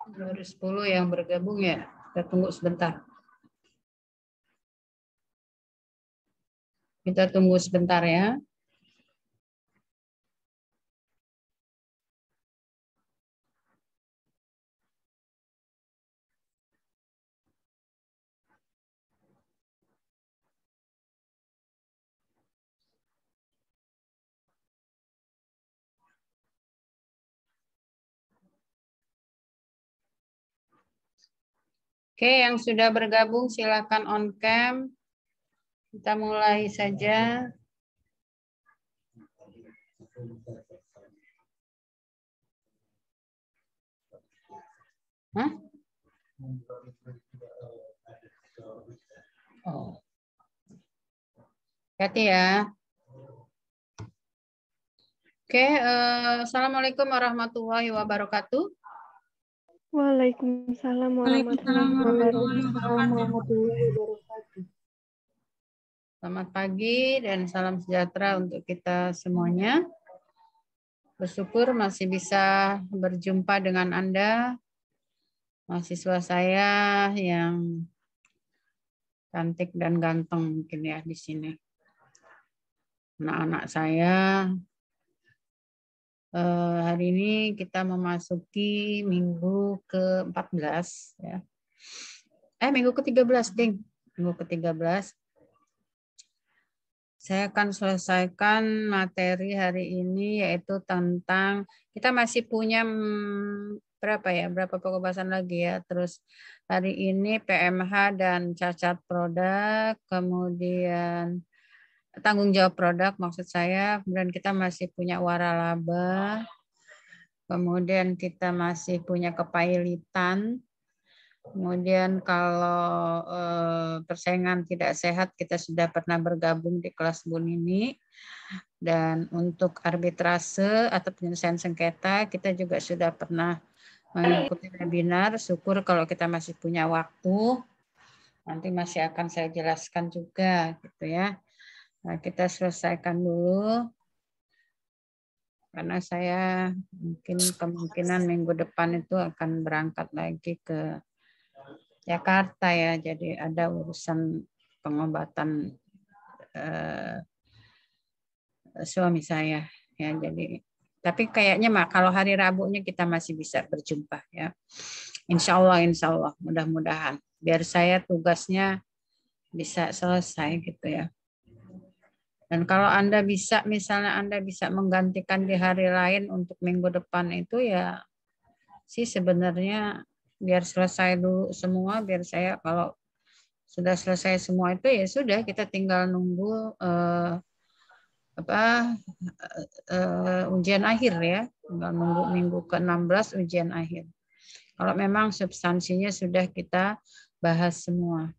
Baru 10 yang bergabung ya. Kita tunggu sebentar. Kita tunggu sebentar ya. Oke, yang sudah bergabung silakan on cam. Kita mulai saja. Hah? Oh. Hati ya. Oke, assalamualaikum warahmatullahi wabarakatuh. Waalaikumsalam warahmatullahi wabarakatuh. Selamat pagi dan salam sejahtera untuk kita semuanya. Bersyukur masih bisa berjumpa dengan Anda, mahasiswa saya yang cantik dan ganteng mungkin ya di sini. Anak-anak saya hari ini kita memasuki minggu ke-14 ya. Minggu ke-13, Ding. Minggu ke-13. Saya akan selesaikan materi hari ini yaitu tentang kita masih punya berapa pembahasan lagi ya. Terus hari ini PMH dan cacat produk, kemudian tanggung jawab produk maksud saya, kemudian kita masih punya waralaba, kemudian kita masih punya kepailitan, kemudian kalau persaingan tidak sehat kita sudah pernah bergabung di kelas Bu Nini, dan untuk arbitrase atau penyelesaian sengketa kita juga sudah pernah mengikuti webinar. Syukur kalau kita masih punya waktu, nanti masih akan saya jelaskan juga gitu ya. Nah, kita selesaikan dulu karena saya kemungkinan minggu depan itu akan berangkat lagi ke Jakarta ya, jadi ada urusan pengobatan suami saya ya. Jadi tapi kayaknya kalau hari Rabunya kita masih bisa berjumpa ya. Insya Allah mudah-mudahan biar saya tugasnya bisa selesai gitu ya. Dan kalau Anda bisa, misalnya Anda bisa menggantikan di hari lain untuk minggu depan itu ya sih sebenarnya biar selesai dulu semua, biar saya kalau sudah selesai semua itu ya sudah kita tinggal nunggu ujian akhir ya, tinggal nunggu minggu ke-16 ujian akhir. Kalau memang substansinya sudah kita bahas semua.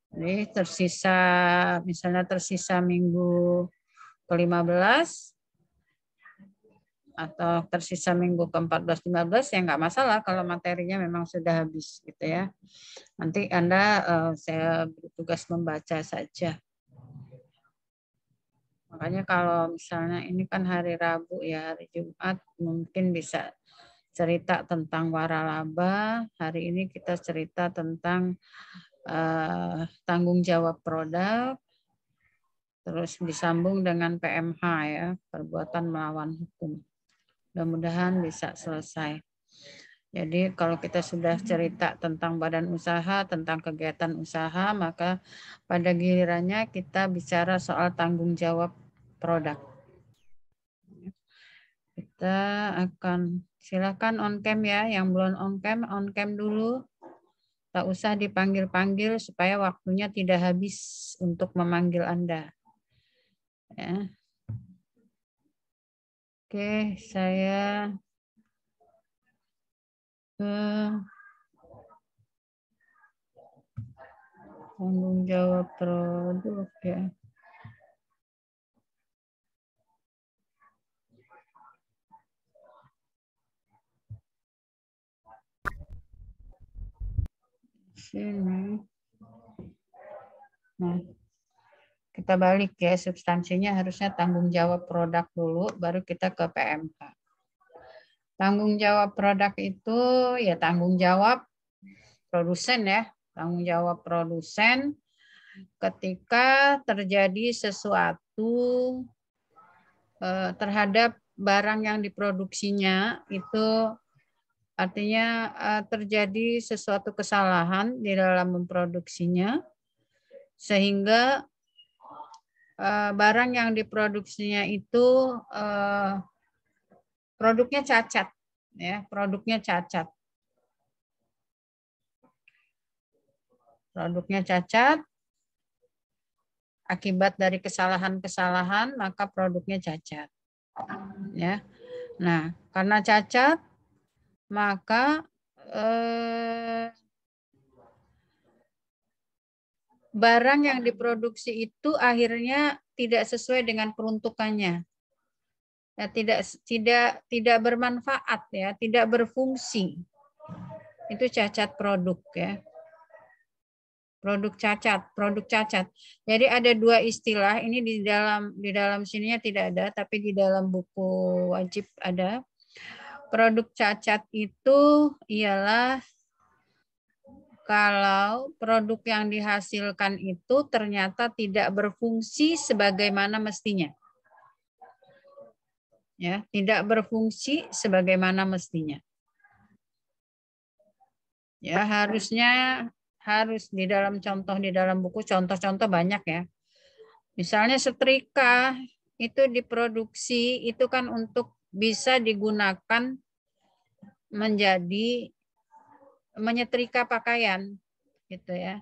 Jadi tersisa minggu ke-15 atau tersisa minggu ke-14, 15 ya nggak masalah kalau materinya memang sudah habis gitu ya. Nanti saya bertugas membaca saja. Makanya kalau misalnya ini kan hari Rabu ya, hari Jumat mungkin bisa cerita tentang waralaba. Hari ini kita cerita tentang tanggung jawab produk. Terus disambung dengan PMH ya, perbuatan melawan hukum. Mudah-mudahan bisa selesai. Jadi kalau kita sudah cerita tentang badan usaha, tentang kegiatan usaha, maka pada gilirannya kita bicara soal tanggung jawab produk. Kita akan silakan on cam ya, yang belum on cam dulu. Tak usah dipanggil-panggil supaya waktunya tidak habis untuk memanggil Anda. Ya. Oke, saya ke tanggung jawab produk ya. sini. Nah, kita balik ya, substansinya harusnya tanggung jawab produk dulu, baru kita ke PMK. Tanggung jawab produk itu ya tanggung jawab produsen ya, tanggung jawab produsen ketika terjadi sesuatu terhadap barang yang diproduksinya, itu artinya terjadi sesuatu kesalahan di dalam memproduksinya sehingga barang yang diproduksinya itu produknya cacat, ya, produknya cacat. Produknya cacat, akibat dari kesalahan-kesalahan maka produknya cacat. Ya. Nah, karena cacat maka barang yang diproduksi itu akhirnya tidak sesuai dengan peruntukannya. Ya, tidak bermanfaat ya, tidak berfungsi. Itu cacat produk ya. Produk cacat. Jadi ada dua istilah, ini di dalam sininya tidak ada, tapi di dalam buku wajib ada. Produk cacat itu ialah kalau produk yang dihasilkan itu ternyata tidak berfungsi sebagaimana mestinya. Ya, tidak berfungsi sebagaimana mestinya. Ya, harus di dalam contoh di dalam buku contoh-contoh banyak ya. Misalnya setrika itu diproduksi itu kan untuk bisa digunakan menjadi menyetrika pakaian gitu ya.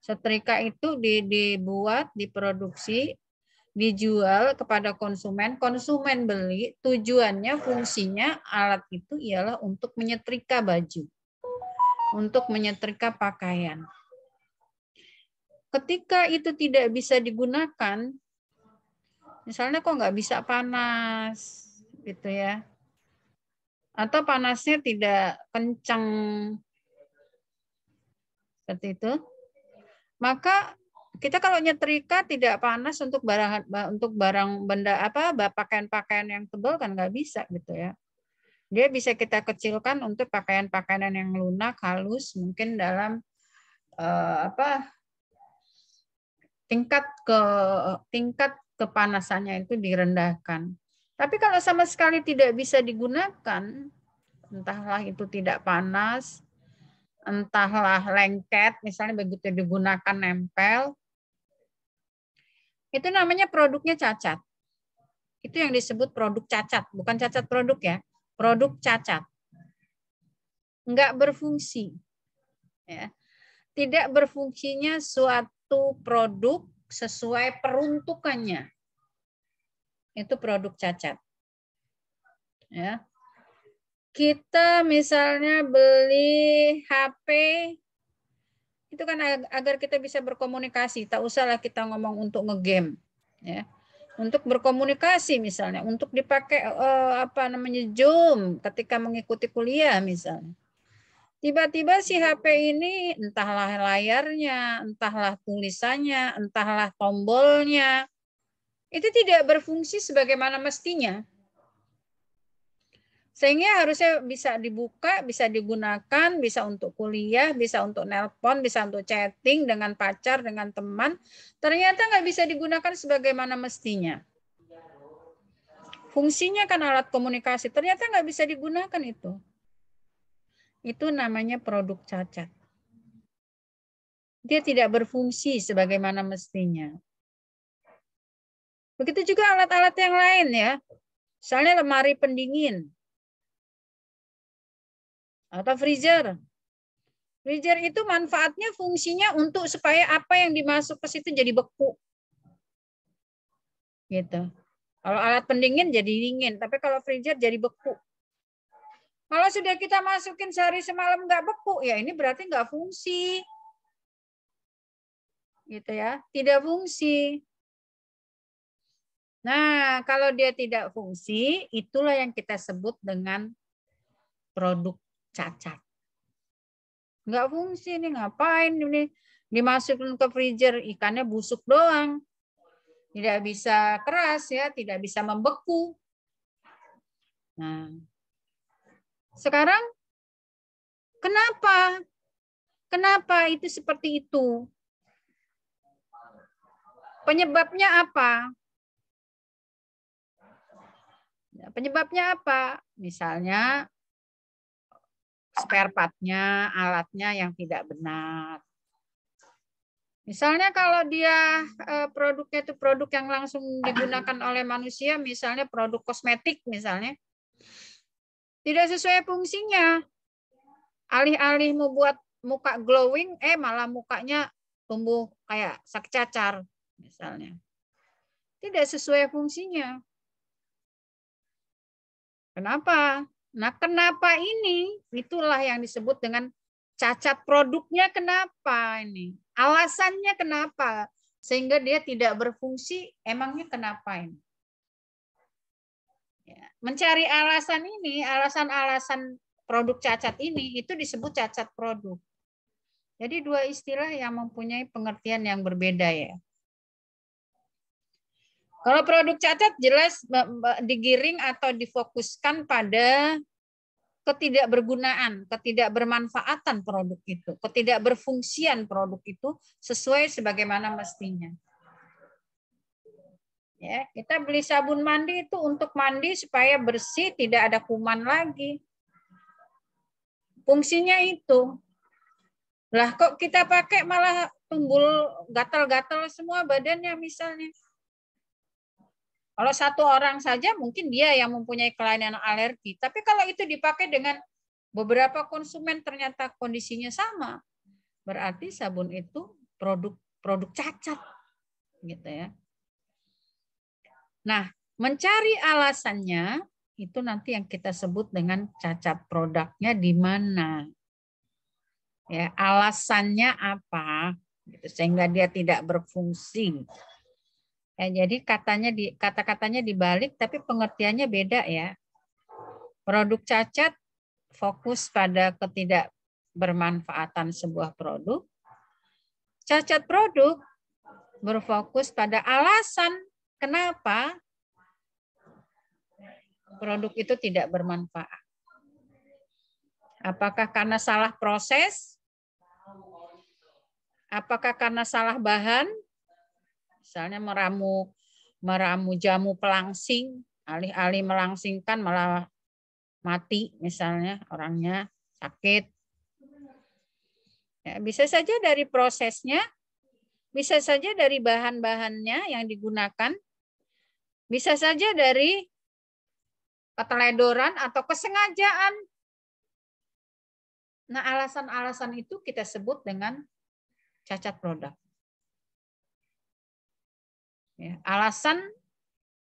Setrika itu dibuat, diproduksi, dijual kepada konsumen, konsumen beli, tujuannya, fungsinya alat itu ialah untuk menyetrika baju, untuk menyetrika pakaian. Ketika itu tidak bisa digunakan, misalnya kok nggak bisa panas, gitu ya, atau panasnya tidak kencang, seperti itu, maka kita kalau nyetrika tidak panas untuk barang benda apa pakaian-pakaian yang tebal kan nggak bisa gitu ya. Dia bisa kita kecilkan untuk pakaian-pakaian yang lunak, halus, mungkin dalam tingkat kepanasannya itu direndahkan. Tapi kalau sama sekali tidak bisa digunakan, entahlah itu tidak panas, entahlah lengket, misalnya begitu digunakan nempel, itu namanya produknya cacat. Itu yang disebut produk cacat, bukan cacat produk ya, produk cacat. Enggak berfungsi. Ya. Tidak berfungsinya suatu produk sesuai peruntukannya. Itu produk cacat. Ya. Kita misalnya beli HP, itu kan agar kita bisa berkomunikasi. Tak usahlah kita ngomong untuk ngegame. Ya. Untuk berkomunikasi misalnya, untuk dipakai Zoom ketika mengikuti kuliah misalnya. Tiba-tiba si HP ini entahlah layarnya, entahlah tulisannya, entahlah tombolnya, itu tidak berfungsi sebagaimana mestinya. Sehingga harusnya bisa dibuka, bisa digunakan, bisa untuk kuliah, bisa untuk nelpon, bisa untuk chatting dengan pacar, dengan teman. Ternyata nggak bisa digunakan sebagaimana mestinya. Fungsinya kan alat komunikasi, ternyata nggak bisa digunakan itu. Itu namanya produk cacat. Dia tidak berfungsi sebagaimana mestinya. Begitu juga alat-alat yang lain ya. Misalnya lemari pendingin. Atau freezer. Freezer itu manfaatnya, fungsinya untuk supaya apa yang dimasuk ke situ jadi beku. Gitu. Kalau alat pendingin jadi dingin, tapi kalau freezer jadi beku. Kalau sudah kita masukin sehari semalam nggak beku, ya ini berarti nggak fungsi. Gitu ya, tidak fungsi. Nah, kalau dia tidak fungsi, itulah yang kita sebut dengan produk cacat. Nggak fungsi nih, ngapain ini dimasukin ke freezer, ikannya busuk doang. Tidak bisa keras ya, tidak bisa membeku. Nah, sekarang kenapa? Kenapa itu seperti itu? Penyebabnya apa? Penyebabnya apa? Misalnya spare part-nya, alatnya yang tidak benar. Misalnya kalau dia produknya itu produk yang langsung digunakan oleh manusia, misalnya produk kosmetik misalnya, tidak sesuai fungsinya. Alih-alih membuat muka glowing, malah mukanya tumbuh kayak sakit cacar misalnya. Tidak sesuai fungsinya. Kenapa? Nah, kenapa ini? Itulah yang disebut dengan cacat produknya. Kenapa ini? Alasannya kenapa? Sehingga dia tidak berfungsi, emangnya kenapa ini? Ya, mencari alasan ini, alasan-alasan produk cacat ini, itu disebut cacat produk. Jadi dua istilah yang mempunyai pengertian yang berbeda ya. Kalau produk cacat jelas digiring atau difokuskan pada ketidakbergunaan, ketidakbermanfaatan produk itu, ketidakberfungsian produk itu sesuai sebagaimana mestinya. Ya, kita beli sabun mandi itu untuk mandi supaya bersih, tidak ada kuman lagi. Fungsinya itu. Lah kok kita pakai malah tumbul gatal-gatal semua badannya misalnya. Kalau satu orang saja mungkin dia yang mempunyai kelainan alergi. Tapi kalau itu dipakai dengan beberapa konsumen ternyata kondisinya sama. Berarti sabun itu produk cacat. Gitu ya. Nah, mencari alasannya itu nanti yang kita sebut dengan cacat produknya di mana. Ya, alasannya apa? Gitu, sehingga dia tidak berfungsi. Ya, jadi kata-katanya dibalik tapi pengertiannya beda ya. Produk cacat fokus pada ketidakbermanfaatan sebuah produk. Cacat produk berfokus pada alasan kenapa produk itu tidak bermanfaat. Apakah karena salah proses? Apakah karena salah bahan? Misalnya meramu jamu pelangsing, alih-alih melangsingkan malah mati misalnya, orangnya sakit. Ya, bisa saja dari prosesnya, bisa saja dari bahan-bahannya yang digunakan, bisa saja dari keteledoran atau kesengajaan. Nah, alasan-alasan itu kita sebut dengan cacat produk. Ya, alasan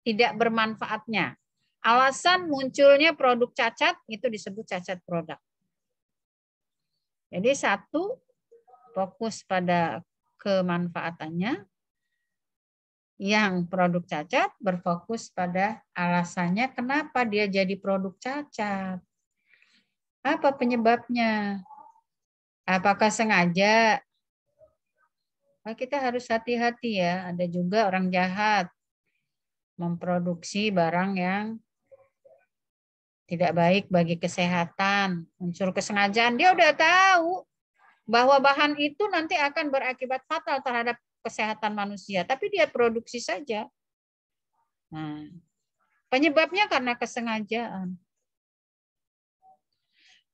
tidak bermanfaatnya. Alasan munculnya produk cacat itu disebut cacat produk. Jadi satu, fokus pada kemanfaatannya. Yang produk cacat berfokus pada alasannya kenapa dia jadi produk cacat. Apa penyebabnya? Apakah sengaja? Kita harus hati-hati ya. Ada juga orang jahat memproduksi barang yang tidak baik bagi kesehatan. Unsur kesengajaan. Dia udah tahu bahwa bahan itu nanti akan berakibat fatal terhadap kesehatan manusia. Tapi dia produksi saja. Nah, penyebabnya karena kesengajaan.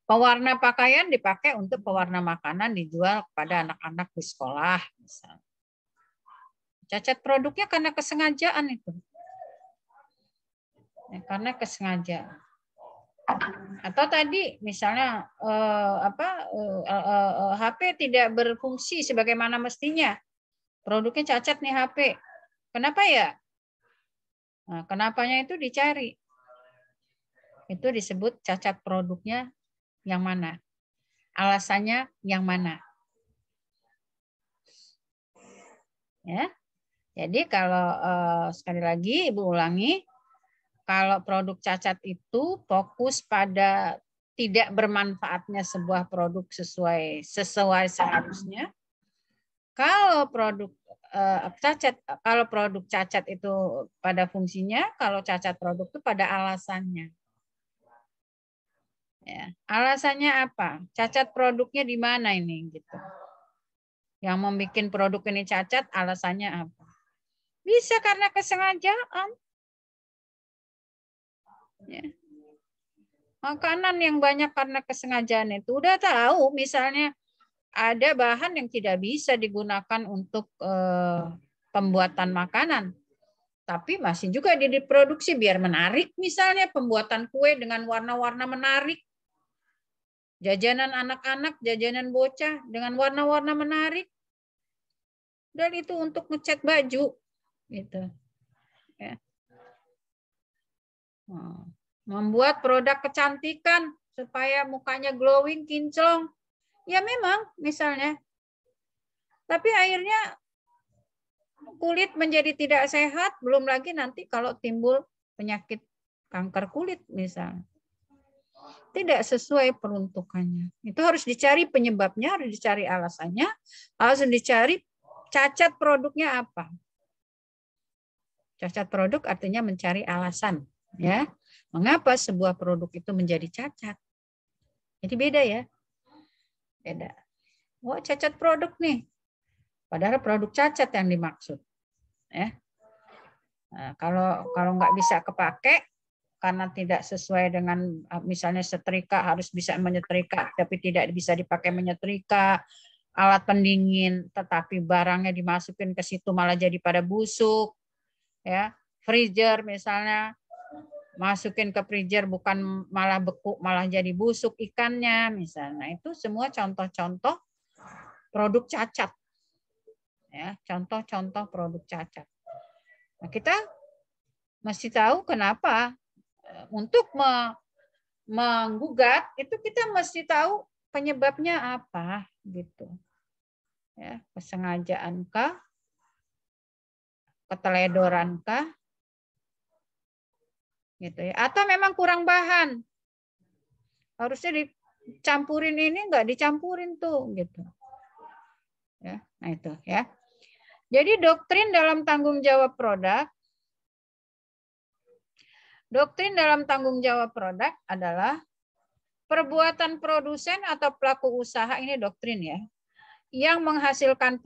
Pewarna pakaian dipakai untuk pewarna makanan dijual kepada anak-anak di sekolah. Misalnya. Cacat produknya karena kesengajaan itu. Ya, karena kesengajaan. Atau tadi misalnya HP tidak berfungsi sebagaimana mestinya. Produknya cacat nih HP. Kenapa ya? Nah, kenapanya itu dicari. Itu disebut cacat produknya yang mana? Alasannya yang mana? Ya. Jadi kalau sekali lagi Ibu ulangi, kalau produk cacat itu fokus pada tidak bermanfaatnya sebuah produk sesuai seharusnya. Kalau produk kalau produk cacat itu pada fungsinya, kalau cacat produk itu pada alasannya. Ya, alasannya apa? Cacat produknya di mana ini gitu. Yang membuat produk ini cacat alasannya apa? Bisa karena kesengajaan. Ya. Makanan yang banyak karena kesengajaan itu udah tahu, misalnya ada bahan yang tidak bisa digunakan untuk pembuatan makanan. Tapi masih juga diproduksi biar menarik, misalnya pembuatan kue dengan warna-warna menarik. Jajanan anak-anak, jajanan bocah dengan warna-warna menarik. Dan itu untuk ngecat baju. Gitu. Ya. Membuat produk kecantikan supaya mukanya glowing, kinclong. Ya memang, misalnya. Tapi akhirnya kulit menjadi tidak sehat, belum lagi nanti kalau timbul penyakit kanker kulit misalnya. Tidak sesuai peruntukannya. Itu harus dicari penyebabnya, harus dicari alasannya, harus dicari cacat produknya apa. Cacat produk artinya mencari alasan, ya. Mengapa sebuah produk itu menjadi cacat? Jadi beda ya. Beda. Oh, cacat produk nih. Padahal produk cacat yang dimaksud. Ya. Nah, kalau nggak bisa kepake karena tidak sesuai dengan misalnya setrika harus bisa menyetrika tapi tidak bisa dipakai menyetrika, alat pendingin tetapi barangnya dimasukin ke situ malah jadi pada busuk, ya. Freezer misalnya masukin ke freezer bukan malah beku malah jadi busuk ikannya misalnya. Itu semua contoh-contoh produk cacat, ya. Contoh-contoh produk cacat. Nah, kita mesti tahu kenapa. Untuk menggugat itu kita mesti tahu penyebabnya apa gitu. Ya, kesengajaankah? Keteledorankah? Gitu ya. Atau memang kurang bahan. Harusnya dicampurin ini enggak dicampurin tuh gitu. Ya, nah itu ya. Jadi doktrin dalam tanggung jawab produk adalah perbuatan produsen atau pelaku usaha, ini doktrin ya, yang menghasilkan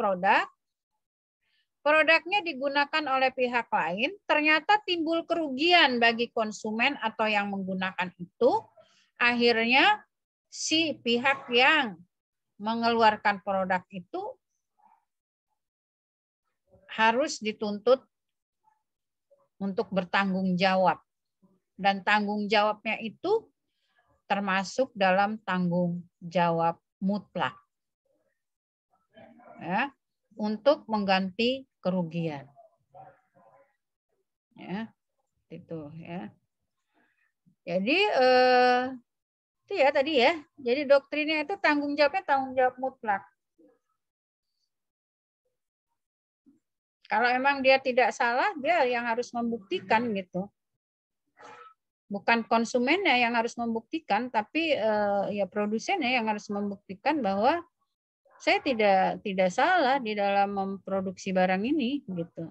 produknya digunakan oleh pihak lain, ternyata timbul kerugian bagi konsumen atau yang menggunakan itu, akhirnya si pihak yang mengeluarkan produk itu harus dituntut untuk bertanggung jawab. Dan tanggung jawabnya itu termasuk dalam tanggung jawab mutlak. Ya, untuk mengganti kerugian. Ya, itu ya. Jadi itu ya tadi ya. Jadi doktrinnya itu tanggung jawab mutlak. Kalau emang dia tidak salah, dia yang harus membuktikan gitu. Bukan konsumennya yang harus membuktikan, tapi ya produsennya yang harus membuktikan bahwa saya tidak salah di dalam memproduksi barang ini gitu.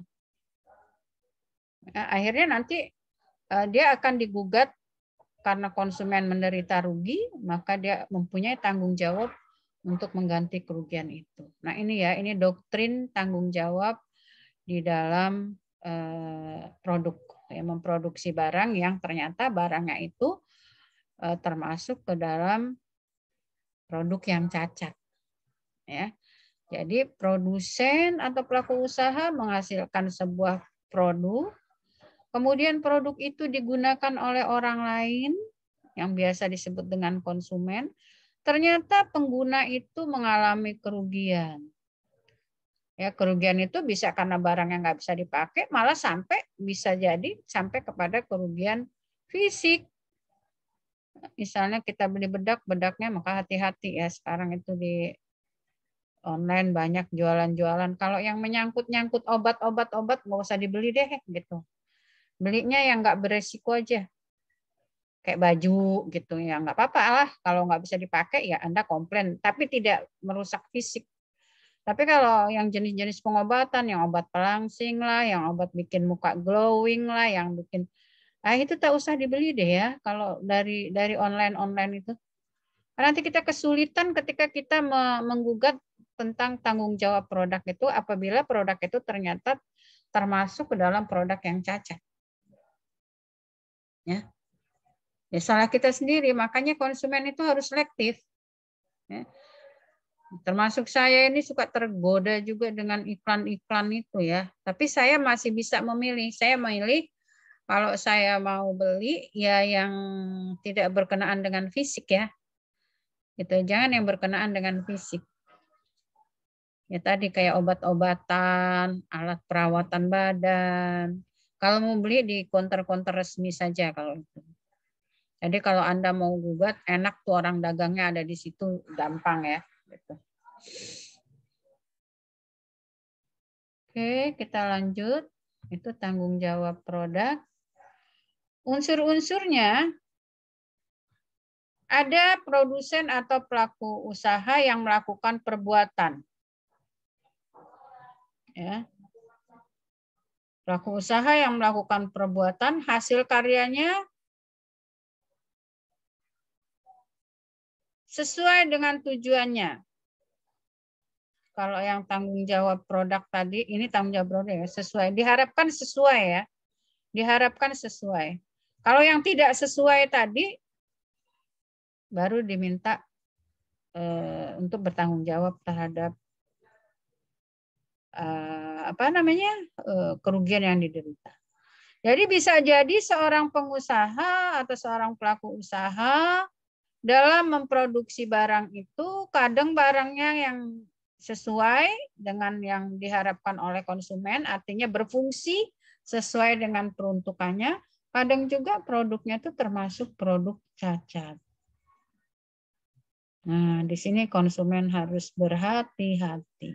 Nah, akhirnya nanti dia akan digugat karena konsumen menderita rugi, maka dia mempunyai tanggung jawab untuk mengganti kerugian itu. Nah ini ya, ini doktrin tanggung jawab di dalam produk. Ya, memproduksi barang yang ternyata barangnya itu termasuk ke dalam produk yang cacat. Ya. Jadi produsen atau pelaku usaha menghasilkan sebuah produk, kemudian produk itu digunakan oleh orang lain yang biasa disebut dengan konsumen, ternyata pengguna itu mengalami kerugian. Ya, kerugian itu bisa karena barang yang nggak bisa dipakai, malah bisa jadi sampai kepada kerugian fisik. Misalnya kita beli bedaknya maka hati-hati ya, sekarang itu di online banyak jualan-jualan. Kalau yang menyangkut-nyangkut obat nggak usah dibeli deh gitu. Belinya yang nggak beresiko aja. kayak baju gitu ya, nggak apa-apa lah kalau nggak bisa dipakai ya Anda komplain, tapi tidak merusak fisik. Tapi kalau yang jenis-jenis pengobatan, yang obat pelangsing lah, yang obat bikin muka glowing lah, yang bikin, itu tak usah dibeli deh ya kalau dari online itu. Karena nanti kita kesulitan ketika kita menggugat tentang tanggung jawab produk itu apabila produk itu ternyata termasuk ke dalam produk yang cacat. Ya. Ya salah kita sendiri, makanya konsumen itu harus selektif. Ya. Termasuk saya ini suka tergoda juga dengan iklan-iklan itu ya. Tapi saya masih bisa memilih. Saya memilih kalau saya mau beli ya yang tidak berkenaan dengan fisik ya. Gitu. Jangan yang berkenaan dengan fisik. Ya tadi kayak obat-obatan, alat perawatan badan. Kalau mau beli di counter-counter resmi saja kalau itu. Jadi kalau Anda mau gugat, enak tuh orang dagangnya ada di situ, gampang ya. Gitu. Oke, kita lanjut. Itu tanggung jawab produk. Unsur-unsurnya, ada produsen atau pelaku usaha yang melakukan perbuatan. Ya. Pelaku usaha yang melakukan perbuatan, hasil karyanya sesuai dengan tujuannya. Kalau yang tanggung jawab produk tadi, ini tanggung jawab produk ya, sesuai. Diharapkan sesuai ya. Diharapkan sesuai. Kalau yang tidak sesuai tadi, baru diminta untuk bertanggung jawab terhadap kerugian yang diderita. Jadi bisa jadi seorang pengusaha atau seorang pelaku usaha dalam memproduksi barang itu kadang barangnya yang sesuai dengan yang diharapkan oleh konsumen, artinya berfungsi sesuai dengan peruntukannya. Kadang juga produknya itu termasuk produk cacat. Nah, di sini konsumen harus berhati-hati.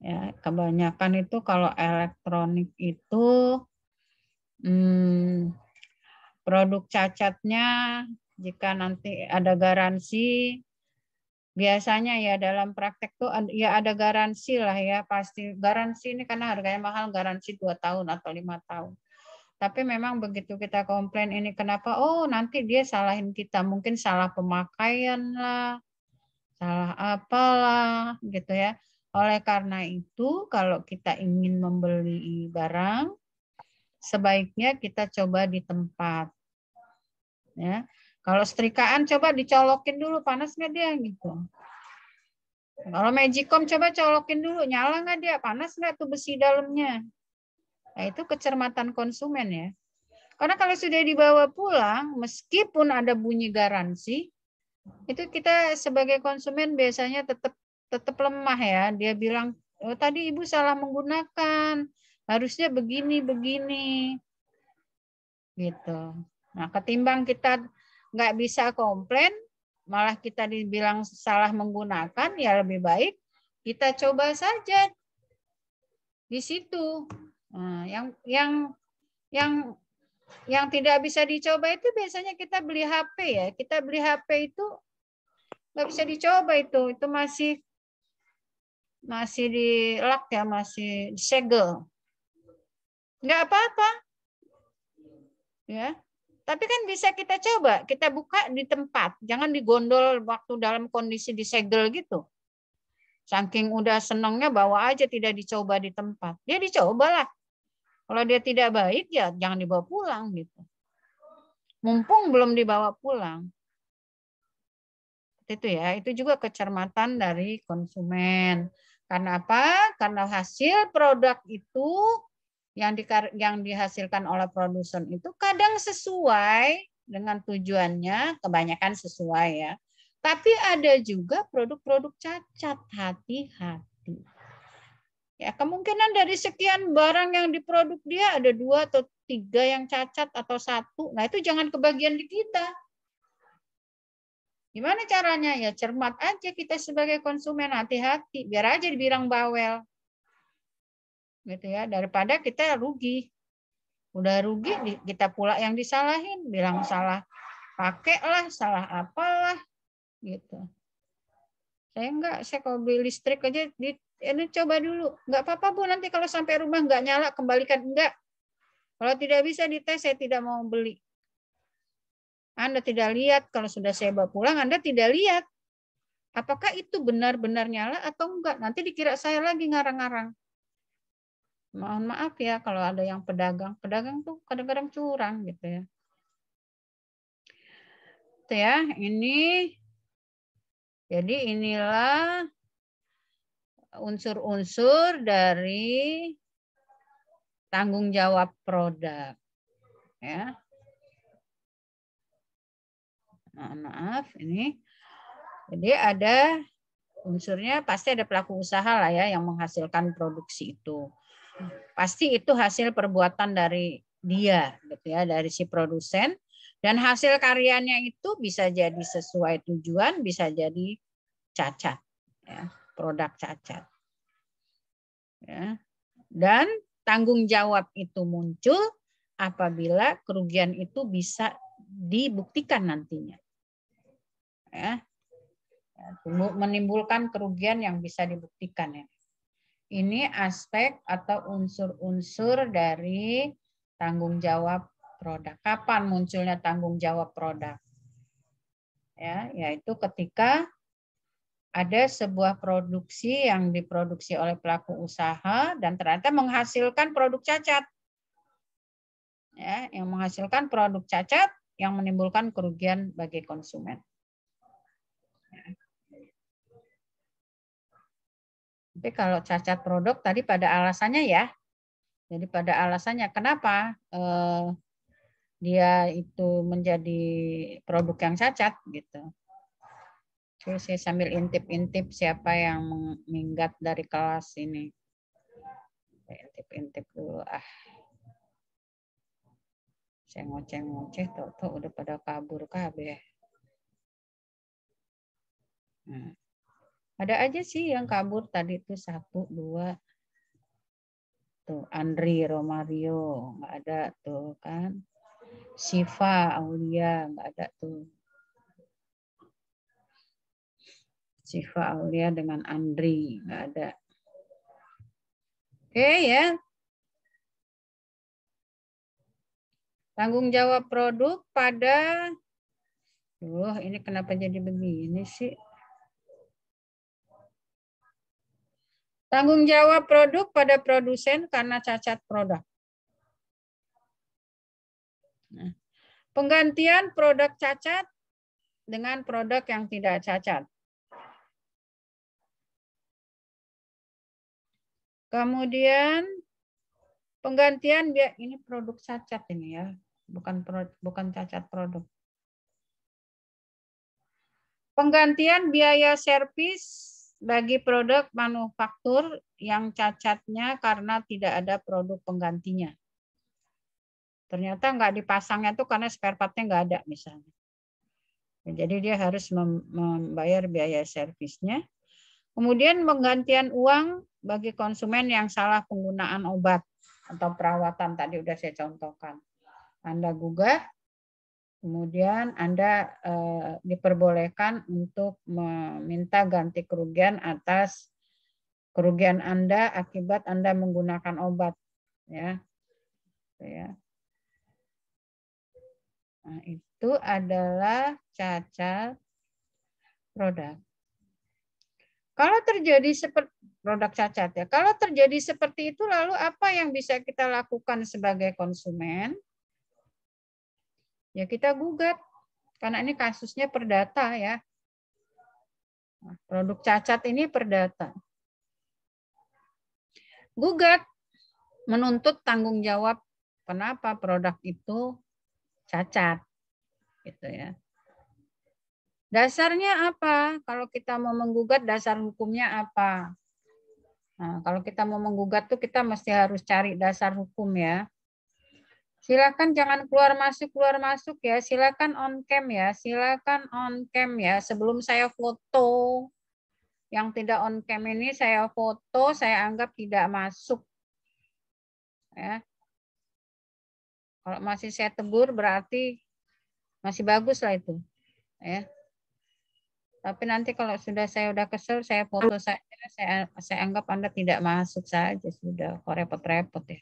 Ya, kebanyakan itu kalau elektronik itu produk cacatnya jika nanti ada garansi, biasanya ya dalam praktek tuh ya ada garansi lah ya, pasti garansi ini karena harganya mahal, garansi 2 tahun atau 5 tahun. Tapi memang begitu kita komplain ini kenapa, oh nanti dia salahin kita, mungkin salah pemakaian lah, salah apalah gitu ya. Oleh karena itu kalau kita ingin membeli barang, sebaiknya kita coba di tempat. Ya. Kalau setrikaan coba dicolokin dulu, panas nggak dia gitu. Kalau Magicom coba colokin dulu, nyala nggak dia, panas nggak tuh besi dalamnya. Nah, itu kecermatan konsumen ya. Karena kalau sudah dibawa pulang, meskipun ada bunyi garansi, itu kita sebagai konsumen biasanya tetap lemah ya. Dia bilang, oh tadi ibu salah menggunakan, harusnya begini. Gitu. Nah, ketimbang kita nggak bisa komplain, malah kita dibilang salah menggunakan, ya lebih baik kita coba saja di situ. Nah, yang tidak bisa dicoba itu biasanya kita beli HP ya. Kita beli HP itu nggak bisa dicoba itu masih di lock ya, masih disegel. Nggak apa-apa. Ya. Tapi kan bisa kita coba, kita buka di tempat, jangan digondol waktu dalam kondisi disegel gitu. Saking udah senangnya bawa aja, tidak dicoba di tempat. Dia dicobalah. Kalau dia tidak baik ya jangan dibawa pulang gitu. Mumpung belum dibawa pulang. Itu ya, itu juga kecermatan dari konsumen. Karena apa? Karena hasil produk itu yang dihasilkan oleh produsen itu kadang sesuai dengan tujuannya, kebanyakan sesuai ya. Tapi ada juga produk-produk cacat, hati-hati. Ya, kemungkinan dari sekian barang yang diproduk dia ada 2 atau 3 yang cacat atau 1. Nah, itu jangan kebagian di kita. Gimana caranya? Ya cermat aja kita sebagai konsumen, hati-hati. Biar aja dibilang bawel. Gitu ya, daripada kita rugi. Udah rugi kita pula yang disalahin, bilang salah pakai lah, salah apalah gitu. Saya kalau beli listrik aja ini coba dulu. Nggak apa-apa Bu, nanti kalau sampai rumah nggak nyala kembalikan. Enggak. Kalau tidak bisa dites, saya tidak mau beli. Anda tidak lihat, kalau sudah saya bawa pulang, Anda tidak lihat. Apakah itu benar-benar nyala atau enggak? Nanti dikira saya lagi ngarang-ngarang. Mohon maaf ya kalau ada yang pedagang. Pedagang tuh kadang-kadang curang gitu ya. Itu ya, ini. Jadi inilah unsur-unsur dari tanggung jawab produk. Ya. Maaf, ini. Jadi ada unsurnya, pasti ada pelaku usaha lah ya yang menghasilkan produksi itu. Pasti itu hasil perbuatan dari dia, gitu ya, dari si produsen. Dan hasil karyanya itu bisa jadi sesuai tujuan, bisa jadi cacat, ya, produk cacat. Ya. Dan tanggung jawab itu muncul apabila kerugian itu bisa dibuktikan nantinya. Ya. Menimbulkan kerugian yang bisa dibuktikan ya. Ini aspek atau unsur-unsur dari tanggung jawab produk. Kapan munculnya tanggung jawab produk? Ya, yaitu ketika ada sebuah produksi yang diproduksi oleh pelaku usaha dan ternyata menghasilkan produk cacat. Ya, yang menghasilkan produk cacat yang menimbulkan kerugian bagi konsumen. Tapi kalau cacat produk tadi pada alasannya ya. Jadi pada alasannya kenapa dia itu menjadi produk yang cacat gitu. Oke, saya sambil intip-intip siapa yang minggat dari kelas ini. Intip-intip dulu ah. Saya ngoceh-ngoceh tuh udah pada kabur kabeh. Nah. Ada aja sih yang kabur tadi tuh 1, 2. Tuh Andri Romario nggak ada tuh kan. Siva Aulia nggak ada tuh. Siva Aulia dengan Andri nggak ada. Oke ya. Tanggung jawab produk pada ini kenapa jadi begini sih? Tanggung jawab produk pada produsen karena cacat produk. Nah, penggantian produk cacat dengan produk yang tidak cacat. Kemudian penggantian ini produk cacat ini ya, bukan cacat produk. Penggantian biaya servis bagi produk manufaktur yang cacatnya karena tidak ada produk penggantinya. Ternyata nggak dipasangnya tuh karena spare part-nya nggak ada misalnya. Jadi dia harus membayar biaya servisnya. Kemudian penggantian uang bagi konsumen yang salah penggunaan obat atau perawatan tadi udah saya contohkan. Anda gugah, kemudian Anda diperbolehkan untuk meminta ganti kerugian atas kerugian Anda akibat Anda menggunakan obat, ya. Nah, itu adalah cacat produk. Kalau terjadi seperti produk cacat ya, kalau terjadi seperti itu lalu apa yang bisa kita lakukan sebagai konsumen? Ya kita gugat karena ini kasusnya perdata ya. Produk cacat ini perdata. Gugat menuntut tanggung jawab kenapa produk itu cacat gitu ya. Dasarnya apa? Kalau kita mau menggugat dasar hukumnya apa? Nah, kalau kita mau menggugat tuh kita mesti harus cari dasar hukum ya. Silakan jangan keluar masuk ya. Silakan on cam ya. Silakan on cam ya. Sebelum saya foto yang tidak on cam ini saya foto, saya anggap tidak masuk. Ya. Kalau masih saya tegur berarti masih bagus lah itu. Ya. Tapi nanti kalau sudah saya udah kesel, saya foto saja, saya anggap Anda tidak masuk saja sudah. Kok repot-repot ya.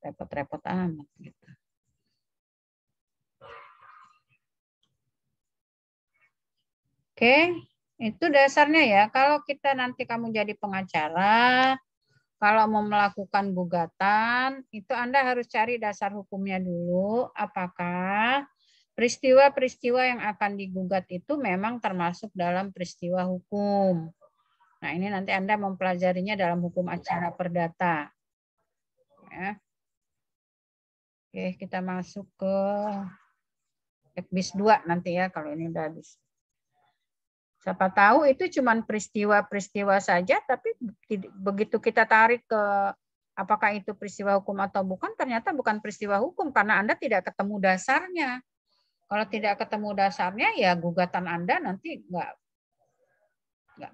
Repot-repot amat gitu. Oke, itu dasarnya ya. Kalau kita nanti kamu jadi pengacara, kalau mau melakukan gugatan, itu Anda harus cari dasar hukumnya dulu. Apakah peristiwa-peristiwa yang akan digugat itu memang termasuk dalam peristiwa hukum. Nah, ini nanti Anda mempelajarinya dalam hukum acara perdata. Ya. Oke, kita masuk ke FBIS 2 nanti ya, kalau ini udah habis. Siapa tahu itu cuma peristiwa-peristiwa saja, tapi begitu kita tarik ke apakah itu peristiwa hukum atau bukan, ternyata bukan peristiwa hukum karena Anda tidak ketemu dasarnya. Kalau tidak ketemu dasarnya, ya gugatan Anda nanti nggak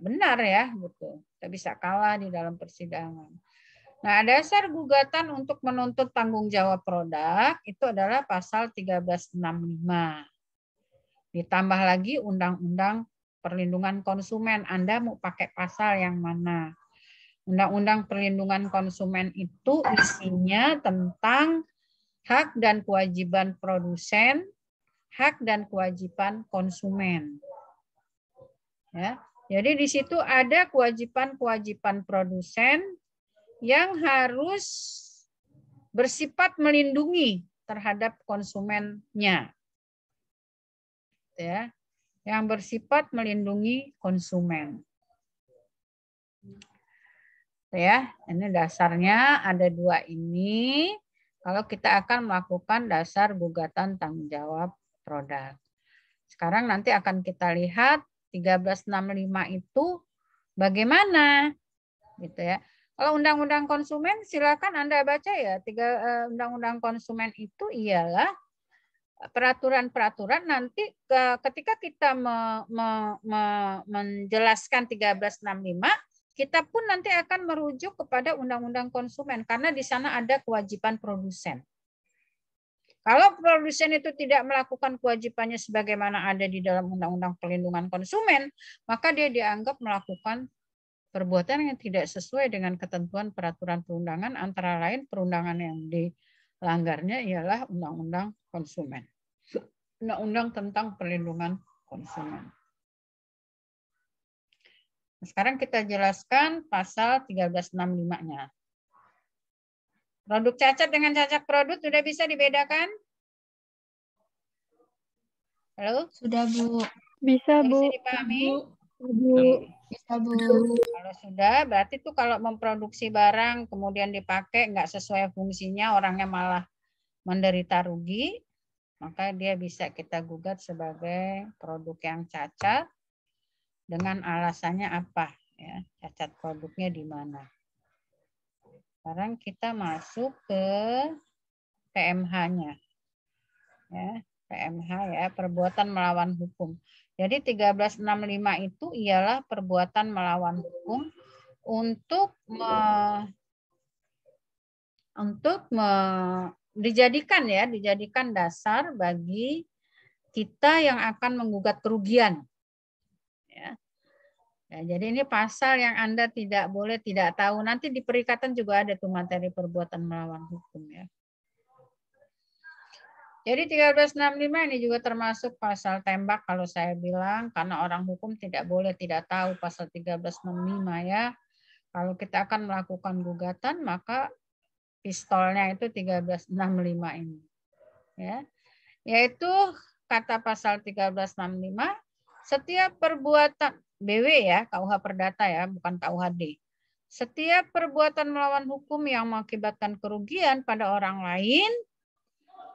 benar ya, gitu. Kita bisa kalah di dalam persidangan. Nah, dasar gugatan untuk menuntut tanggung jawab produk itu adalah pasal 1365. Ditambah lagi Undang-Undang Perlindungan Konsumen. Anda mau pakai pasal yang mana? Undang-Undang Perlindungan Konsumen itu isinya tentang hak dan kewajiban produsen, hak dan kewajiban konsumen. Ya. Jadi di situ ada kewajiban-kewajiban produsen yang harus bersifat melindungi terhadap konsumennya. Ya. Yang bersifat melindungi konsumen. Ya, ini dasarnya ada dua ini. Kalau kita akan melakukan dasar gugatan tanggung jawab produk. Sekarang nanti akan kita lihat 1365 itu bagaimana, gitu ya. Kalau Undang-Undang Konsumen silakan Anda baca ya. Undang-Undang Konsumen itu ialah peraturan-peraturan nanti ketika kita menjelaskan 1365, kita pun nanti akan merujuk kepada Undang-Undang Konsumen karena di sana ada kewajiban produsen. Kalau produsen itu tidak melakukan kewajibannya sebagaimana ada di dalam Undang-Undang Perlindungan Konsumen, maka dia dianggap melakukan perbuatan yang tidak sesuai dengan ketentuan peraturan perundangan, antara lain perundangan yang dilanggarnya ialah Undang-Undang Konsumen. Undang-Undang tentang Perlindungan Konsumen. Sekarang kita jelaskan pasal 1365-nya. Produk cacat dengan cacat produk sudah bisa dibedakan? Halo? Sudah, Bu. Bisa, Bu. Bisa dipahami? Bu. Bisa, Bu. Kalau sudah, berarti tuh kalau memproduksi barang kemudian dipakai nggak sesuai fungsinya, orangnya malah menderita rugi, maka dia bisa kita gugat sebagai produk yang cacat dengan alasannya apa? Ya, cacat produknya di mana? Sekarang kita masuk ke PMH-nya. Ya, PMH ya, perbuatan melawan hukum. Jadi 1365 itu ialah perbuatan melawan hukum untuk dijadikan dasar bagi kita yang akan menggugat kerugian. Ya. Ya, jadi ini pasal yang Anda tidak boleh tidak tahu. Nanti di perikatan juga ada tuh materi perbuatan melawan hukum ya. Jadi 1365 ini juga termasuk pasal tembak kalau saya bilang, karena orang hukum tidak boleh tidak tahu pasal 1365 ya. Kalau kita akan melakukan gugatan maka pistolnya itu 1365 ini. Ya. Yaitu kata pasal 1365, setiap perbuatan BW ya, KUH Perdata ya, bukan KUHD. Setiap perbuatan melawan hukum yang mengakibatkan kerugian pada orang lain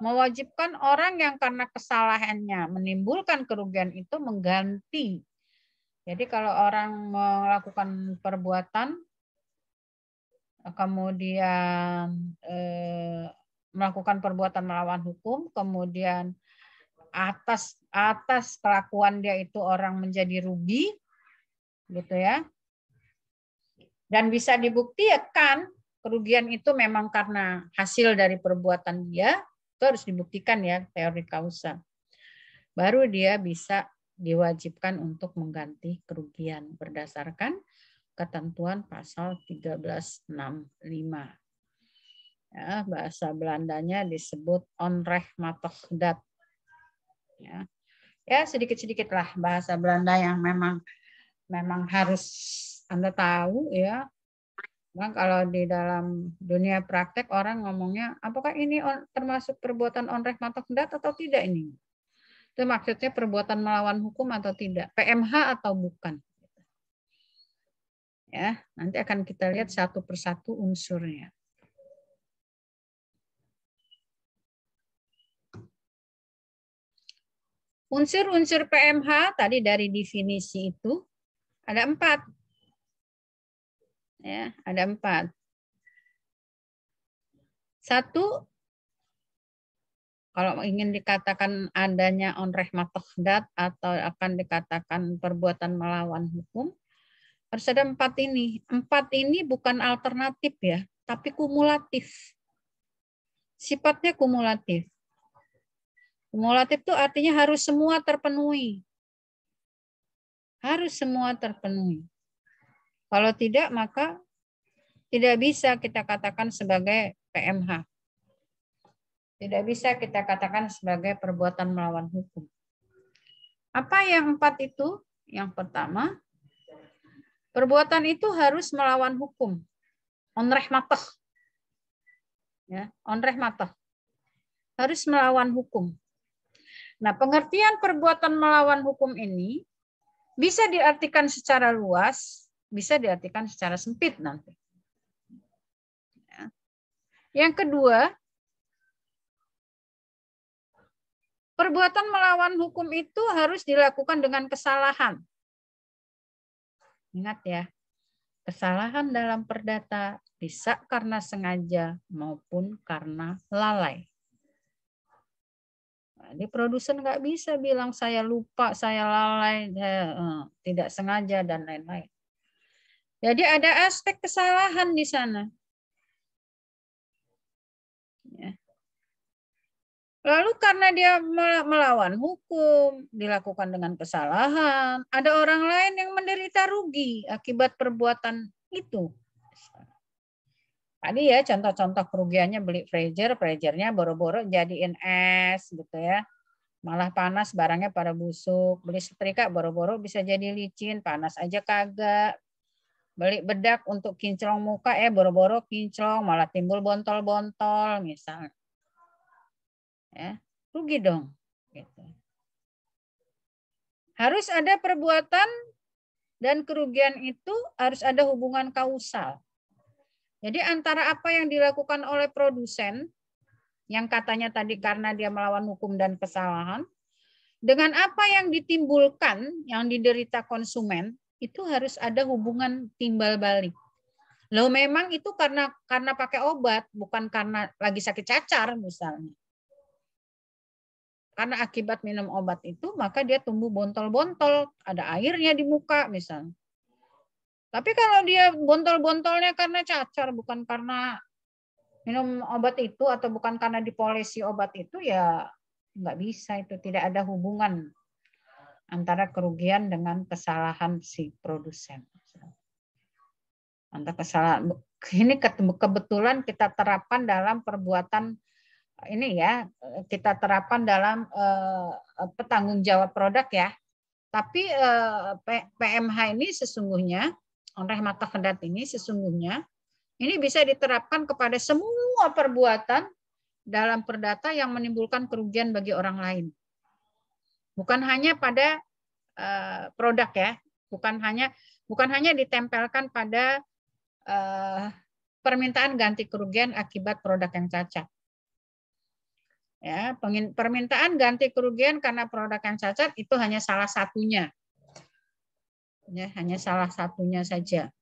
mewajibkan orang yang karena kesalahannya menimbulkan kerugian itu mengganti. Jadi kalau orang melakukan perbuatan kemudian melakukan perbuatan melawan hukum, kemudian atas kelakuan dia itu orang menjadi rugi, gitu ya. Dan bisa dibuktikan kerugian itu memang karena hasil dari perbuatan dia, itu harus dibuktikan ya teori kausa. Baru dia bisa diwajibkan untuk mengganti kerugian berdasarkan ketentuan pasal 1365. Ya, bahasa Belandanya disebut onrechtmatigheid. Ya, sedikit-sedikit lah bahasa Belanda yang memang harus Anda tahu ya. Nah, kalau di dalam dunia praktek orang ngomongnya apakah ini termasuk perbuatan onrechtmatigheid atau tidak ini? Itu maksudnya perbuatan melawan hukum atau tidak, PMH atau bukan. Ya, nanti akan kita lihat satu persatu unsurnya. Unsur-unsur PMH tadi dari definisi itu ada 4. Ya, ada 4. 1, kalau ingin dikatakan adanya onrechtmatigheid atau akan dikatakan perbuatan melawan hukum, harus ada 4 ini. 4 ini bukan alternatif ya, tapi kumulatif. Sifatnya kumulatif. Kumulatif itu artinya harus semua terpenuhi. Harus semua terpenuhi. Kalau tidak, maka tidak bisa kita katakan sebagai PMH. Tidak bisa kita katakan sebagai perbuatan melawan hukum. Apa yang 4 itu? Yang pertama, perbuatan itu harus melawan hukum. Onrechtmatig. Ya, onrechtmatig. Harus melawan hukum. Nah, pengertian perbuatan melawan hukum ini bisa diartikan secara luas, bisa diartikan secara sempit nanti. Ya. Yang kedua, perbuatan melawan hukum itu harus dilakukan dengan kesalahan. Ingat ya, kesalahan dalam perdata bisa karena sengaja maupun karena lalai. Jadi produsen nggak bisa bilang saya lupa, saya lalai, tidak sengaja dan lain-lain. Jadi ada aspek kesalahan di sana. Ya. Lalu karena dia melawan hukum, dilakukan dengan kesalahan, ada orang lain yang menderita rugi akibat perbuatan itu. Tadi ya contoh-contoh kerugiannya beli freezer, freezernya boro-boro jadiin es gitu ya. Malah panas barangnya pada busuk. Beli setrika boro-boro bisa jadi licin, panas aja kagak. Beli bedak untuk kinclong muka boro-boro kinclong, malah timbul bontol-bontol misalnya. Ya, rugi dong. Gitu. Harus ada perbuatan dan kerugian itu harus ada hubungan kausal. Jadi antara apa yang dilakukan oleh produsen, yang katanya tadi karena dia melawan hukum dan kesalahan, dengan apa yang ditimbulkan, yang diderita konsumen, itu harus ada hubungan timbal balik. Loh memang itu karena pakai obat, bukan karena lagi sakit cacar misalnya. Karena akibat minum obat itu, maka dia tumbuh bontol-bontol, ada airnya di muka misalnya. Tapi kalau dia bontol-bontolnya karena cacar, bukan karena minum obat itu atau bukan karena dipolesi obat itu, ya nggak bisa itu. Tidak ada hubungan antara kerugian dengan kesalahan si produsen. Antara kesalahan ini kebetulan kita terapkan dalam perbuatan ini ya, kita terapkan dalam petanggung jawab produk ya. Tapi PMH ini sesungguhnya onrechtmatigheid ini sesungguhnya ini bisa diterapkan kepada semua perbuatan dalam perdata yang menimbulkan kerugian bagi orang lain. Bukan hanya pada produk ya, bukan hanya ditempelkan pada permintaan ganti kerugian akibat produk yang cacat. Ya, permintaan ganti kerugian karena produk yang cacat itu hanya salah satunya. Ya, hanya salah satunya saja.